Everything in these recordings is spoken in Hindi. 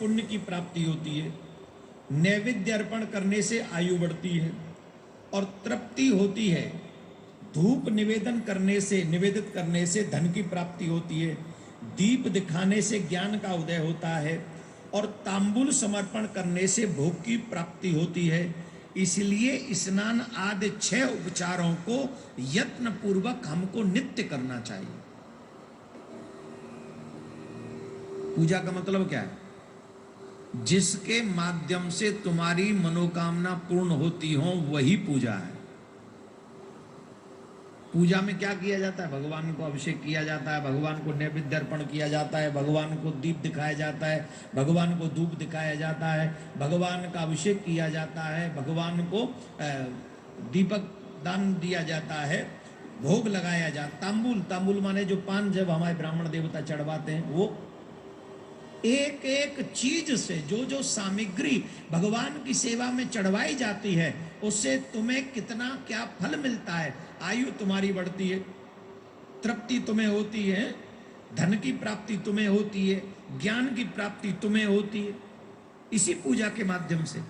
पुण्य की प्राप्ति होती है, नैवेद्य अर्पण करने से आयु बढ़ती है और तृप्ति होती है, धूप निवेदित करने से धन की प्राप्ति होती है, दीप दिखाने से ज्ञान का उदय होता है और तांबूल समर्पण करने से भोग की प्राप्ति होती है। इसलिए स्नान आदि 6 उपचारों को यत्न पूर्वक हमको नित्य करना चाहिए। पूजा का मतलब क्या है? जिसके माध्यम से तुम्हारी मनोकामना पूर्ण होती हो वही पूजा है। पूजा में क्या किया जाता है? भगवान को अभिषेक किया जाता है, भगवान को नैवेद्य अर्पण किया जाता है, भगवान को दीप दिखाया जाता है, भगवान को धूप दिखाया जाता है, भगवान का अभिषेक किया जाता है, भगवान को दीपक दान दिया जाता है, भोग लगाया जाता। तांबूल माने जो पान जब हमारे ब्राह्मण देवता चढ़वाते हैं, वो एक एक चीज से जो सामग्री भगवान की सेवा में चढ़वाई जाती है उससे तुम्हें कितना क्या फल मिलता है। आयु तुम्हारी बढ़ती है, तृप्ति तुम्हें होती है, धन की प्राप्ति तुम्हें होती है, ज्ञान की प्राप्ति तुम्हें होती है इसी पूजा के माध्यम से।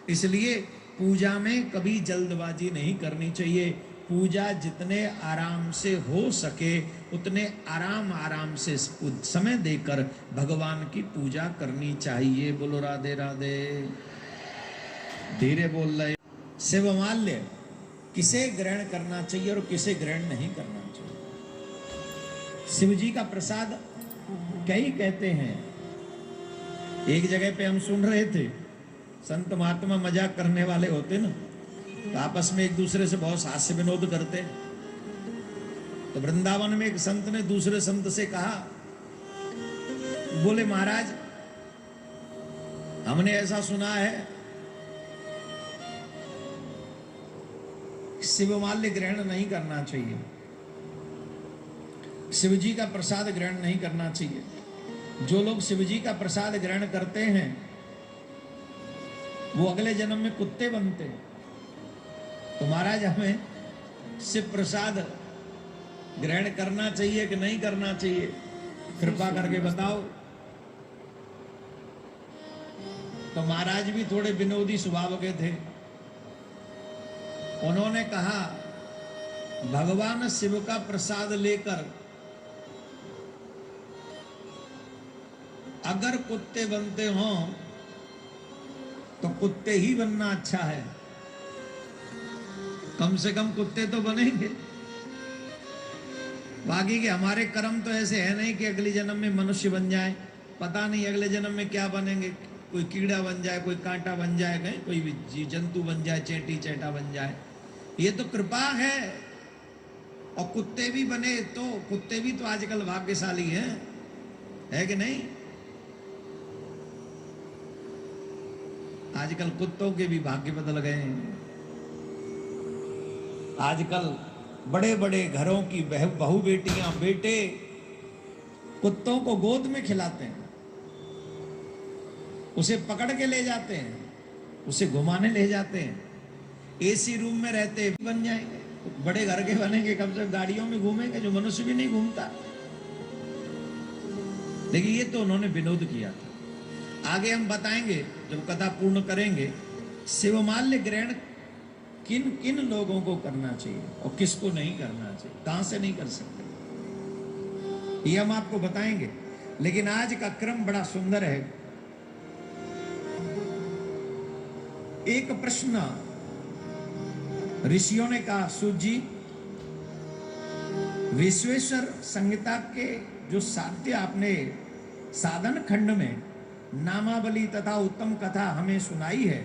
इसलिए पूजा में कभी जल्दबाजी नहीं करनी चाहिए। पूजा जितने आराम से हो सके उतने आराम से समय देकर भगवान की पूजा करनी चाहिए। बोलो राधे राधे। धीरे बोल रहे। शिवमाल्य किसे ग्रहण करना चाहिए और किसे ग्रहण नहीं करना चाहिए? शिव जी का प्रसाद कई कहते हैं। एक जगह पे हम सुन रहे थे, संत महात्मा मजाक करने वाले होते ना, तो आपस में एक दूसरे से बहुत हास्य विनोद करते। तो वृंदावन में एक संत ने दूसरे संत से कहा, बोले महाराज हमने ऐसा सुना है शिवमाल्य ग्रहण नहीं करना चाहिए, शिव जी का प्रसाद ग्रहण नहीं करना चाहिए। जो लोग शिव जी का प्रसाद ग्रहण करते हैं वो अगले जन्म में कुत्ते बनते हैं। तो महाराज हमें शिव प्रसाद ग्रहण करना चाहिए कि नहीं करना चाहिए? कृपा करके बताओ। तो महाराज भी थोड़े विनोदी स्वभाव के थे। उन्होंने कहा, भगवान शिव का प्रसाद लेकर अगर कुत्ते बनते हो तो कुत्ते ही बनना अच्छा है। कम से कम कुत्ते तो बनेंगे। बाकी के हमारे कर्म तो ऐसे है नहीं कि अगले जन्म में मनुष्य बन जाए। पता नहीं अगले जन्म में क्या बनेंगे। कोई कीड़ा बन जाए, कोई कांटा बन जाए, कहीं कोई जीव जंतु बन जाए, चेटी चेटा बन जाए। ये तो कृपा है। और कुत्ते भी बने तो कुत्ते भी तो आजकल भाग्यशाली हैं, है कि नहीं? आजकल कुत्तों के भी भाग्य बदल गए हैं। आजकल बड़े बड़े घरों की बहू बेटियां बेटे कुत्तों को गोद में खिलाते हैं, उसे पकड़ के ले जाते हैं, उसे घुमाने ले जाते हैं। एसी रूम में रहते बन जाएंगे, बड़े घर के बनेंगे, कम से कम गाड़ियों में घूमेंगे जो मनुष्य भी नहीं घूमता। लेकिन ये तो उन्होंने विनोद किया था। आगे हम बताएंगे जब कथा पूर्ण करेंगे शिवमाल्य ग्रहण किन किन लोगों को करना चाहिए और किसको नहीं करना चाहिए, कहां से नहीं कर सकते, ये हम आपको बताएंगे। लेकिन आज का क्रम बड़ा सुंदर है। एक प्रश्न ऋषियों ने कहा, सूत जी विश्वेश्वर संहिता के जो साध्य आपने साधन खंड में नामावली तथा उत्तम कथा हमें सुनाई है,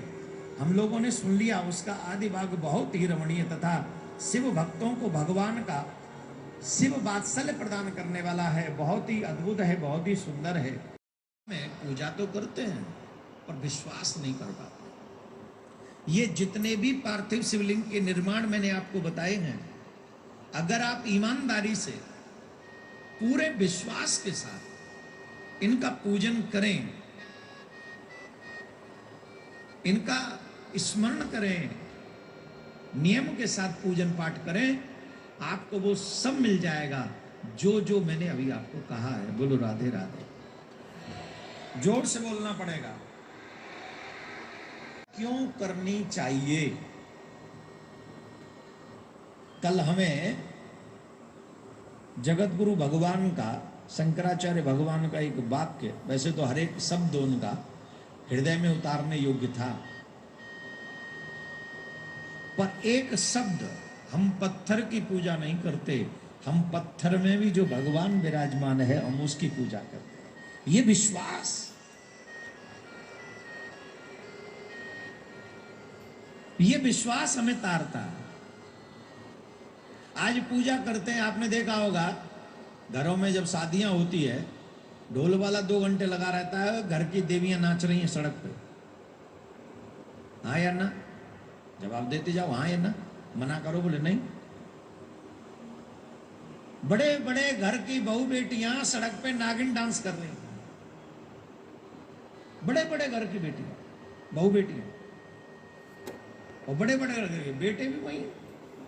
हम लोगों ने सुन लिया। उसका आदि भाग बहुत ही रमणीय तथा शिव भक्तों को भगवान का शिव वात्सल्य प्रदान करने वाला है। बहुत ही अद्भुत है, बहुत ही सुंदर है। में पूजा तो करते हैं पर विश्वास नहीं कर पाते। ये जितने भी पार्थिव शिवलिंग के निर्माण मैंने आपको बताए हैं, अगर आप ईमानदारी से पूरे विश्वास के साथ इनका पूजन करें, इनका स्मरण करें, नियम के साथ पूजन पाठ करें, आपको वो सब मिल जाएगा जो जो मैंने अभी आपको कहा है। बोलो राधे राधे। जोर से बोलना पड़ेगा। क्यों करनी चाहिए? कल हमें जगत गुरु भगवान का, शंकराचार्य भगवान का एक वाक्य, वैसे तो हर एक शब्द उनका हृदय में उतारने योग्य था, पर एक शब्द, हम पत्थर की पूजा नहीं करते, हम पत्थर में भी जो भगवान विराजमान है हम उसकी पूजा करते हैं। ये विश्वास, ये विश्वास हमें तारता है। आज पूजा करते हैं, आपने देखा होगा घरों में जब शादियां होती है, ढोल वाला 2 घंटे लगा रहता है, घर की देवियां नाच रही हैं सड़क पे। हाँ या ना? जवाब देते जाओ, हाँ या ना। मना करो, बोले नहीं। बड़े बड़े घर की बहू बेटियां सड़क पे नागिन डांस कर रही हैं। बड़े बड़े घर की बेटियां, बहू बेटियां, और बड़े बड़े घर के बेटे भी वही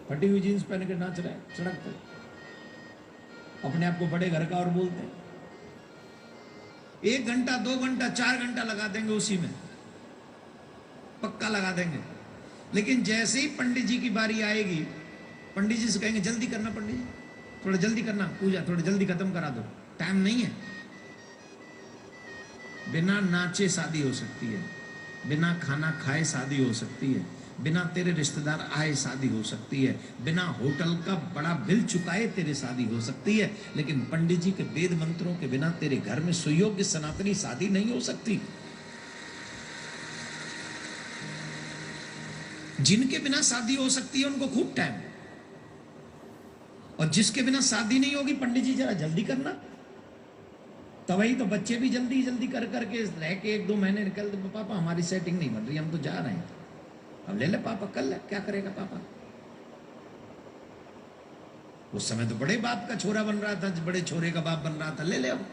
फटी हुई जींस पहन के नाच रहे हैं सड़क पे। अपने आप को बड़े घर का और बोलते हैं। 1 घंटा 2 घंटा 4 घंटा लगा देंगे उसी में, पक्का लगा देंगे। लेकिन जैसे ही पंडित जी की बारी आएगी, पंडित जी से कहेंगे जल्दी करना, पंडित जी थोड़ा जल्दी करना, पूजा थोड़ा जल्दी खत्म करा दो, टाइम नहीं है। बिना नाचे शादी हो सकती है, बिना खाना खाए शादी हो सकती है, बिना तेरे रिश्तेदार आए शादी हो सकती है, बिना होटल का बड़ा बिल चुकाए तेरे शादी हो सकती है, लेकिन पंडित जी के वेद मंत्रों के बिना तेरे घर में सुयोग्य सनातनी शादी नहीं हो सकती। जिनके बिना शादी हो सकती है उनको खूब टाइम, और जिसके बिना शादी नहीं होगी, पंडित जी जरा जल्दी करना। तो वही तो बच्चे भी जल्दी जल्दी कर करके रह के 1-2 महीने निकल, पापा हमारी सेटिंग नहीं बन रही, हम तो जा रहे हैं। अब ले ले पापा, कर ले, क्या करेगा पापा। उस समय तो बड़े बाप का छोरा बन रहा था, बड़े छोरे का बाप बन रहा था, ले ले। अब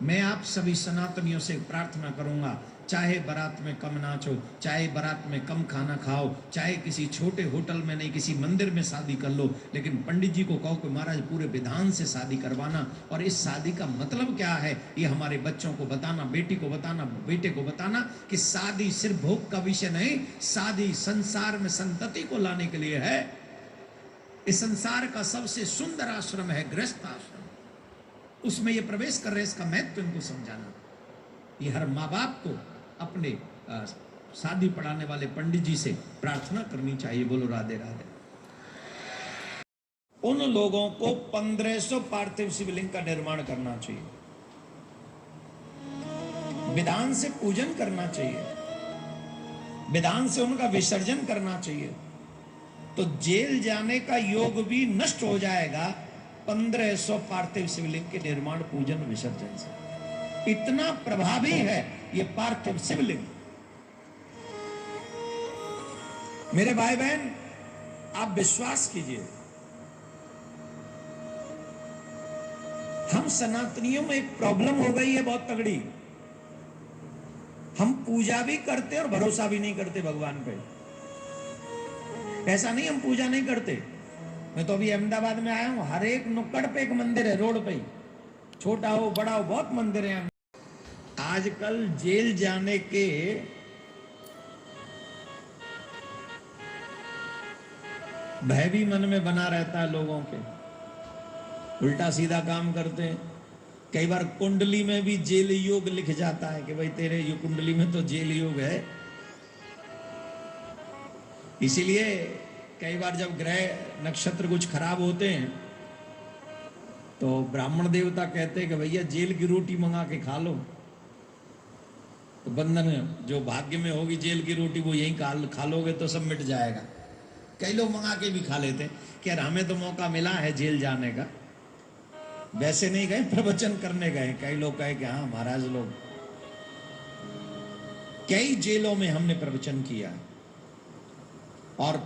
मैं आप सभी सनातनियों से प्रार्थना करूंगा, चाहे बारात में कम नाचो, चाहे बारात में कम खाना खाओ, चाहे किसी छोटे होटल में नहीं किसी मंदिर में शादी कर लो, लेकिन पंडित जी को कहो कि महाराज पूरे विधान से शादी करवाना। और इस शादी का मतलब क्या है ये हमारे बच्चों को बताना, बेटी को बताना, बेटे को बताना कि शादी सिर्फ भोग का विषय नहीं, शादी संसार में संतति को लाने के लिए है। इस संसार का सबसे सुंदर आश्रम है गृहस्थ आश्रम, उसमें ये प्रवेश कर रहे, इसका महत्व इनको समझाना। ये हर माँ बाप को अपने शादी पढ़ाने वाले पंडित जी से प्रार्थना करनी चाहिए। बोलो राधे राधे। उन लोगों को 1500 पार्थिव शिवलिंग का निर्माण करना चाहिए, विधान से पूजन करना चाहिए, विधान से उनका विसर्जन करना चाहिए, तो जेल जाने का योग भी नष्ट हो जाएगा 1500 पार्थिव शिवलिंग के निर्माण पूजन विसर्जन से। इतना प्रभावी है ये पार्थिव शिवलिंग। मेरे भाई बहन, आप विश्वास कीजिए, हम सनातनियों में एक प्रॉब्लम हो गई है बहुत तगड़ी। हम पूजा भी करते और भरोसा भी नहीं करते भगवान पे। ऐसा नहीं हम पूजा नहीं करते, मैं तो अभी अहमदाबाद में आया हूं, हर एक नुक्कड़ पे एक मंदिर है, रोड पे, छोटा हो बड़ा हो, बहुत मंदिर हैं। आजकल जेल जाने के भय भी मन में बना रहता है लोगों के, उल्टा सीधा काम करते हैं। कई बार कुंडली में भी जेल योग लिख जाता है कि भाई तेरे ये कुंडली में तो जेल योग है। इसीलिए कई बार जब ग्रह नक्षत्र कुछ खराब होते हैं तो ब्राह्मण देवता कहते हैं कि भैया जेल की रोटी मंगा के खा लो, तो बंधन जो भाग्य में होगी जेल की रोटी वो यहीं खा लोगे तो सब मिट जाएगा। कई लोग मंगा के भी खा लेते हैं कि यार हमें तो मौका मिला है जेल जाने का, वैसे नहीं गए, प्रवचन करने गए। कई लोग कहे कि हाँ महाराज लोग, कई जेलों में हमने प्रवचन किया और